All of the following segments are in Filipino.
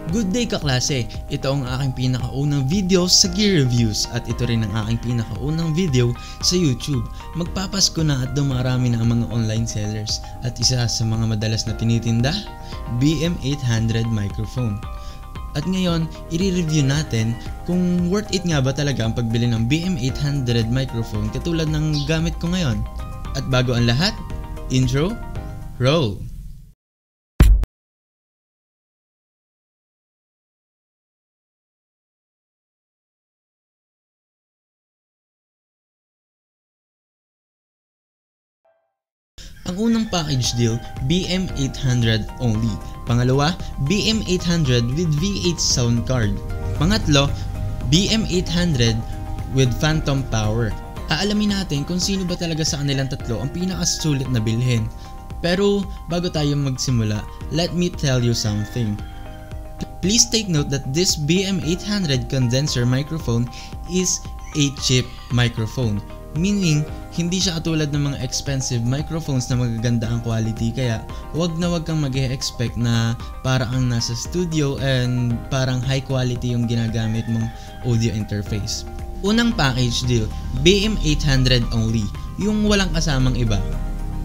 Good day kaklase! Ito ang aking pinakaunang video sa gear reviews at ito rin ang aking pinakaunang video sa YouTube. Magpapasko na at dumarami na ang mga online sellers at isa sa mga madalas na tinitinda, BM800 microphone. At ngayon, i-review natin kung worth it nga ba talaga ang pagbili ng BM800 microphone katulad ng gamit ko ngayon. At bago ang lahat, intro, roll! Ang unang package deal, BM800 only. Pangalawa, BM800 with V8 sound card. Pangatlo, BM800 with phantom power. Aalamin natin kung sino ba talaga sa kanilang tatlo ang pinakasulit na bilhin. Pero bago tayo magsimula, let me tell you something. Please take note that this BM800 condenser microphone is a cheap microphone. Meaning, hindi siya katulad ng mga expensive microphones na magaganda ang quality, kaya wag kang mag-expect na para ang nasa studio and parang high quality yung ginagamit mong audio interface. Unang package deal, BM800 only, yung walang kasamang iba.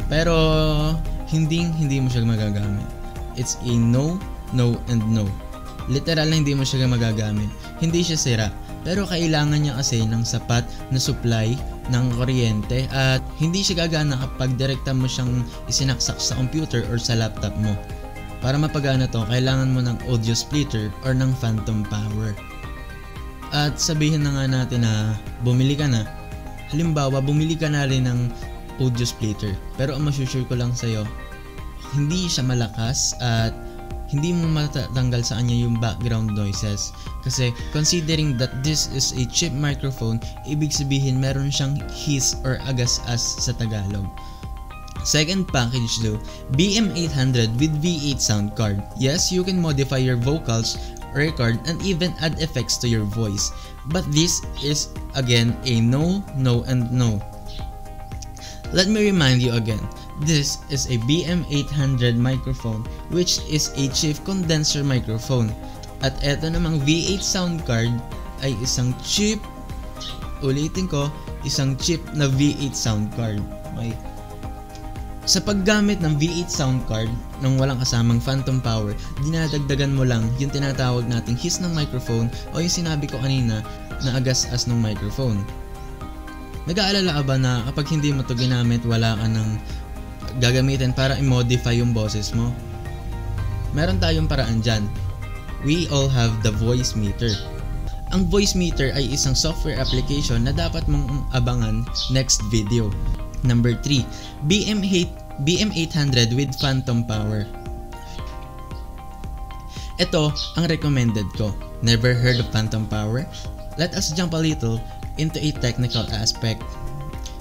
Pero hindi mo siya magagamit. It's a no, no, and no. Literal na hindi mo siya magagamit. Hindi siya sira, pero kailangan niya kasi ng sapat na supply ng kuryente at hindi siya gagana kapag direkta mo siyang isinaksak sa computer or sa laptop mo. Para mapagana to, kailangan mo ng audio splitter or ng phantom power. At sabihin na nga natin na bumili ka na. Halimbawa, bumili ka na rin ng audio splitter, pero ang masusure ko lang sa'yo, hindi siya malakas at hindi mo matatanggal sa kanya yung background noises. Kasi considering that this is a cheap microphone, ibig sabihin meron siyang hiss or agas-as sa Tagalog. Second package though, BM800 with V8 sound card. Yes, you can modify your vocals, record, and even add effects to your voice. But this is again a no, no, and no. Let me remind you again. This is a BM800 microphone which is a cheap condenser microphone. At eto namang V8 sound card ay isang cheap, ulitin ko, isang cheap na V8 sound card. Okay. Sa paggamit ng V8 sound card nang walang kasamang phantom power, dinadagdagan mo lang yung tinatawag nating hiss ng microphone o yung sinabi ko kanina na agas-as ng microphone. Nag-aalala ka ba na kapag hindi mo to ginamit, wala ka ng gagamitin para i-modify yung boses mo? Meron tayong paraan dyan. We all have the voice meter. Ang voice meter ay isang software application na dapat mong abangan next video. Number 3, BM800 with phantom power. Ito ang recommended ko. Never heard of phantom power? Let us jump a little into a technical aspect.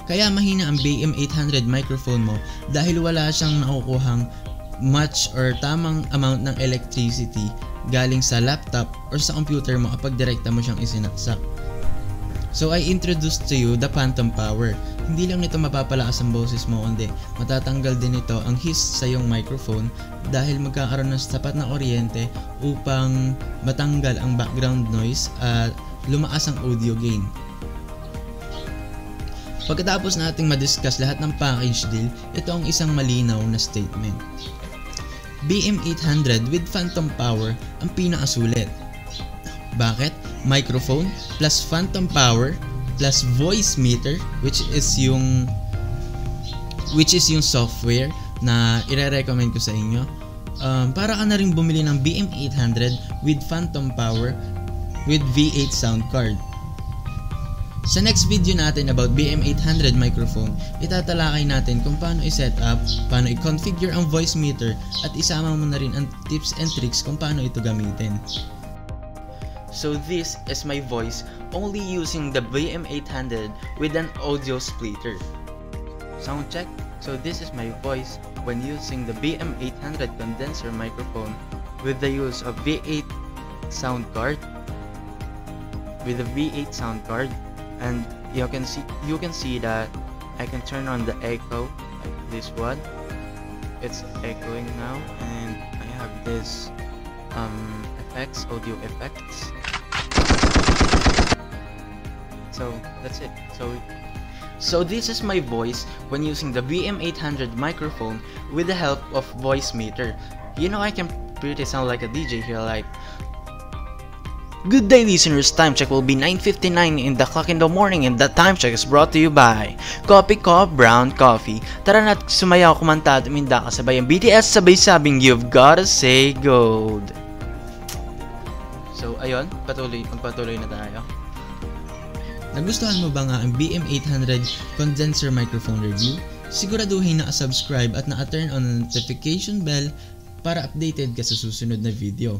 Kaya mahina ang BM800 microphone mo dahil wala siyang nakukuhang much or tamang amount ng electricity galing sa laptop or sa computer mo kapag direkta mo siyang isinaksak. So I introduced to you the phantom power. Hindi lang nito mapapalakas ang boses mo, kundi matatanggal din ito ang hiss sa iyong microphone dahil magkakaroon ng sapat na kuryente upang matanggal ang background noise at lumakas ang audio gain. Pagkatapos nating madiscuss lahat ng package deal, ito ang isang malinaw na statement. BM800 with phantom power ang pinakasulit. Bakit? Microphone plus phantom power plus voice meter which is yung software na ire-recommend ko sa inyo. Para ka na rin bumili ng BM800 with phantom power with V8 sound card. Sa next video natin about BM800 microphone, itatalakay natin kung paano i-set up, paano i-configure ang voice meter at isama mo na rin ang tips and tricks kung paano ito gamitin. So this is my voice only using the BM800 with an audio splitter. Sound check. So this is my voice when using the BM800 condenser microphone with the use of V8 sound card. With the V8 sound card. And you can see that I can turn on the echo like this one. It's echoing now, and I have this effects, audio effects. So that's it. So this is my voice when using the BM800 microphone with the help of Voicemeeter. You know, I can pretty sound like a DJ here, like, good day listeners, time check will be 9:59 in the clock in the morning, and that time check is brought to you by Coffee Co. Brown Coffee. Tara na't sumayaw, kumanta at uminda kasabay ang BTS sabay sabing you've gotta say gold. So ayun, magpatuloy na tayo. Nagustuhan mo ba nga ang BM800 condenser microphone review? Siguraduhin na subscribe at na-turn on ang notification bell para updated ka sa susunod na video.